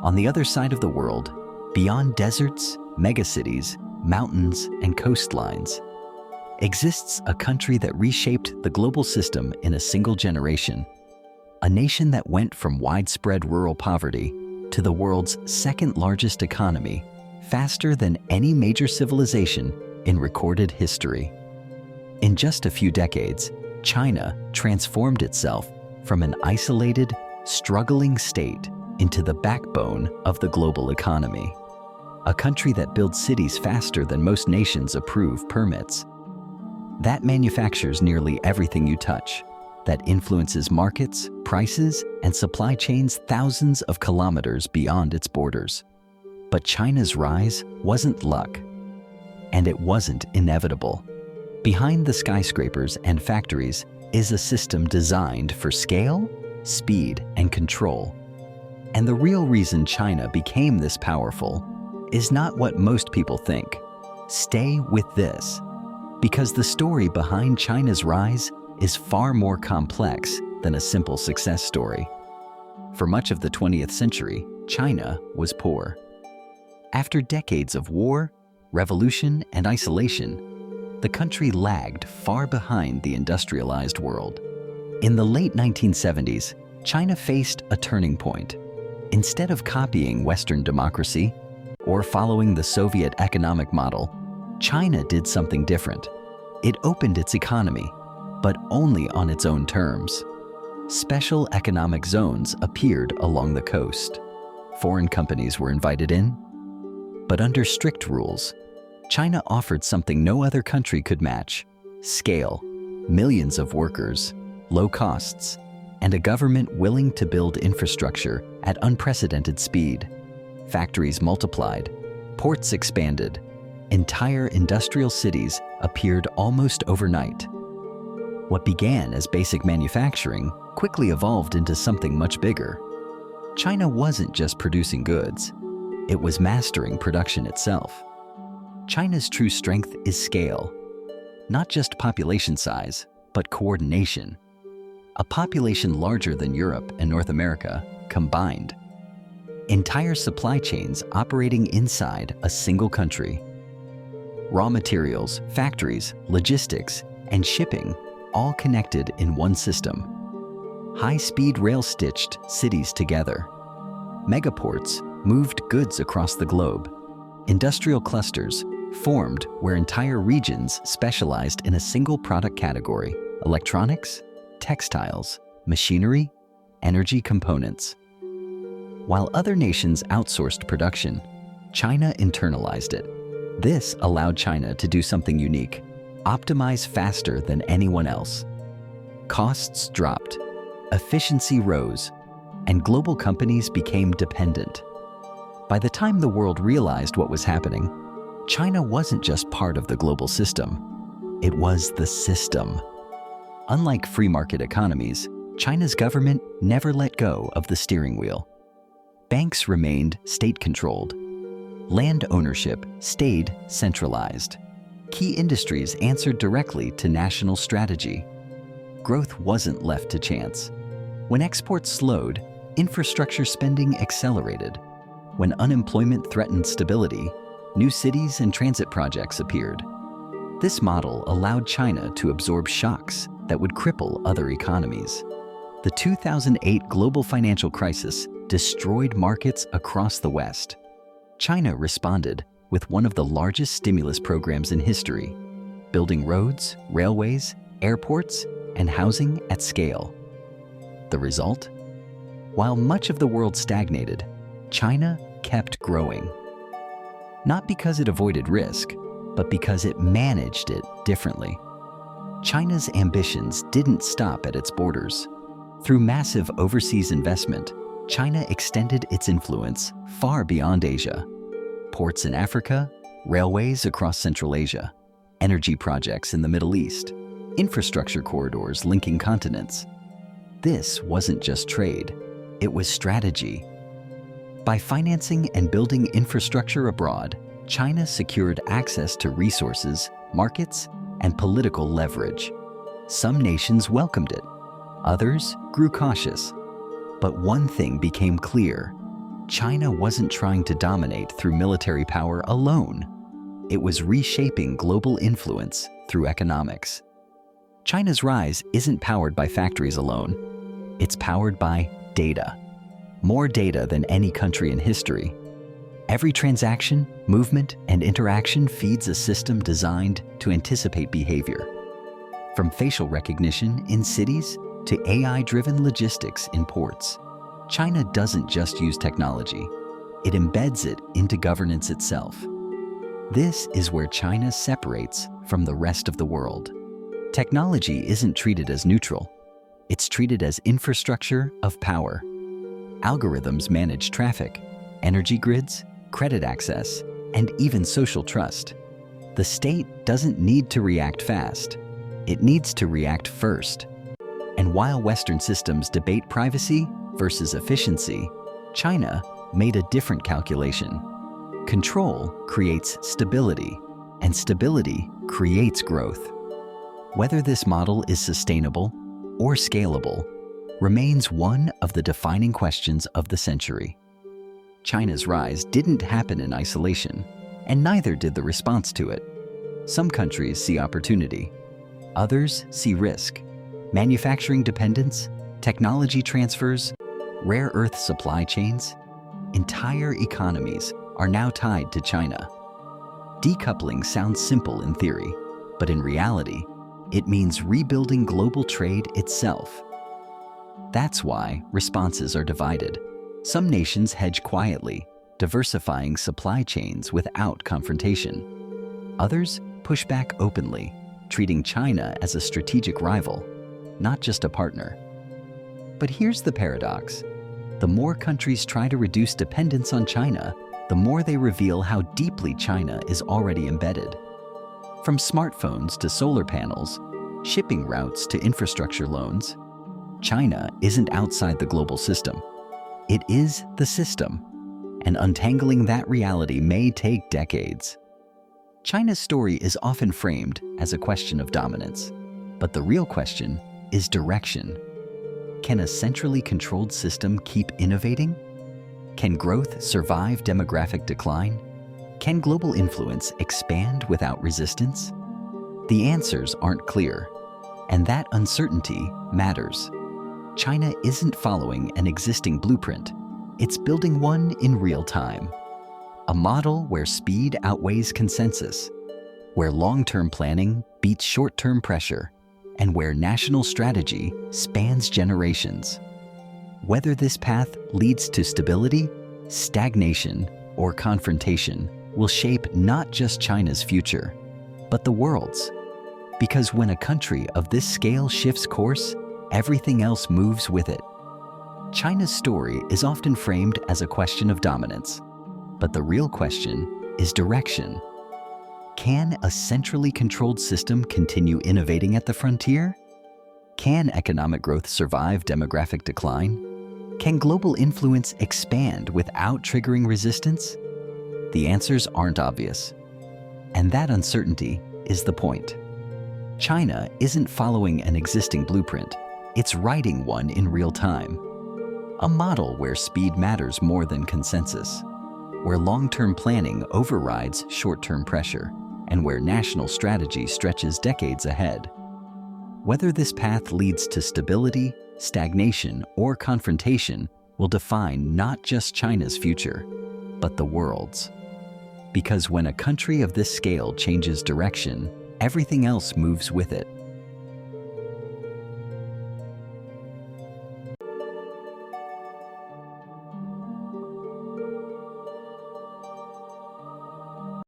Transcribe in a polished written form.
On the other side of the world, beyond deserts, megacities, mountains, and coastlines, exists a country that reshaped the global system in a single generation. A nation that went from widespread rural poverty to the world's second-largest economy faster than any major civilization in recorded history. In just a few decades, China transformed itself from an isolated, struggling state into the backbone of the global economy. A country that builds cities faster than most nations approve permits. That manufactures nearly everything you touch. That influences markets, prices, and supply chains thousands of kilometers beyond its borders. But China's rise wasn't luck, and it wasn't inevitable. Behind the skyscrapers and factories is a system designed for scale, speed, and control. And the real reason China became this powerful is not what most people think. Stay with this, because the story behind China's rise is far more complex than a simple success story. For much of the 20th century, China was poor. After decades of war, revolution, and isolation, the country lagged far behind the industrialized world. In the late 1970s, China faced a turning point. Instead of copying Western democracy or following the Soviet economic model, China did something different. It opened its economy, but only on its own terms. Special economic zones appeared along the coast. Foreign companies were invited in, but under strict rules. China offered something no other country could match: scale, millions of workers, low costs, and a government willing to build infrastructure at unprecedented speed. Factories multiplied, ports expanded, entire industrial cities appeared almost overnight. What began as basic manufacturing quickly evolved into something much bigger. China wasn't just producing goods, it was mastering production itself. China's true strength is scale, not just population size, but coordination. A population larger than Europe and North America combined. Entire supply chains operating inside a single country. Raw materials, factories, logistics, and shipping all connected in one system. High-speed rail stitched cities together. Megaports moved goods across the globe. Industrial clusters formed where entire regions specialized in a single product category: electronics, textiles, machinery, energy components. While other nations outsourced production, China internalized it. This allowed China to do something unique: optimize faster than anyone else. Costs dropped, efficiency rose, and global companies became dependent. By the time the world realized what was happening, China wasn't just part of the global system, it was the system. Unlike free market economies, China's government never let go of the steering wheel. Banks remained state-controlled. Land ownership stayed centralized. Key industries answered directly to national strategy. Growth wasn't left to chance. When exports slowed, infrastructure spending accelerated. When unemployment threatened stability, new cities and transit projects appeared. This model allowed China to absorb shocks that would cripple other economies. The 2008 global financial crisis destroyed markets across the West. China responded with one of the largest stimulus programs in history, building roads, railways, airports, and housing at scale. The result? While much of the world stagnated, China kept growing. Not because it avoided risk, but because it managed it differently. China's ambitions didn't stop at its borders. Through massive overseas investment, China extended its influence far beyond Asia. Ports in Africa, railways across Central Asia, energy projects in the Middle East, infrastructure corridors linking continents. This wasn't just trade, it was strategy. By financing and building infrastructure abroad, China secured access to resources, markets, and political leverage. Some nations welcomed it, others grew cautious. But one thing became clear: China wasn't trying to dominate through military power alone. It was reshaping global influence through economics. China's rise isn't powered by factories alone. It's powered by data. More data than any country in history. Every transaction, movement, and interaction feeds a system designed to anticipate behavior. From facial recognition in cities to AI-driven logistics in ports, China doesn't just use technology, it embeds it into governance itself. This is where China separates from the rest of the world. Technology isn't treated as neutral. It's treated as infrastructure of power. Algorithms manage traffic, energy grids, credit access, and even social trust. The state doesn't need to react fast. It needs to react first. And while Western systems debate privacy versus efficiency, China made a different calculation. Control creates stability, and stability creates growth. Whether this model is sustainable or scalable remains one of the defining questions of the century. China's rise didn't happen in isolation, and neither did the response to it. Some countries see opportunity. Others see risk. Manufacturing dependence, technology transfers, rare earth supply chains, entire economies are now tied to China. Decoupling sounds simple in theory, but in reality, it means rebuilding global trade itself. That's why responses are divided. Some nations hedge quietly, diversifying supply chains without confrontation. Others push back openly, treating China as a strategic rival, not just a partner. But here's the paradox. The more countries try to reduce dependence on China, the more they reveal how deeply China is already embedded. From smartphones to solar panels, shipping routes to infrastructure loans, China isn't outside the global system. It is the system, and untangling that reality may take decades. China's story is often framed as a question of dominance, but the real question is direction. Can a centrally controlled system keep innovating? Can growth survive demographic decline? Can global influence expand without resistance? The answers aren't clear, and that uncertainty matters. China isn't following an existing blueprint, it's building one in real time. A model where speed outweighs consensus, where long-term planning beats short-term pressure, and where national strategy spans generations. Whether this path leads to stability, stagnation, or confrontation will shape not just China's future, but the world's. Because when a country of this scale shifts course, everything else moves with it. China's story is often framed as a question of dominance, but the real question is direction. Can a centrally controlled system continue innovating at the frontier? Can economic growth survive demographic decline? Can global influence expand without triggering resistance? The answers aren't obvious. And that uncertainty is the point. China isn't following an existing blueprint, it's writing one in real time. A model where speed matters more than consensus, where long-term planning overrides short-term pressure, and where national strategy stretches decades ahead. Whether this path leads to stability, stagnation, or confrontation will define not just China's future, but the world's. Because when a country of this scale changes direction, everything else moves with it.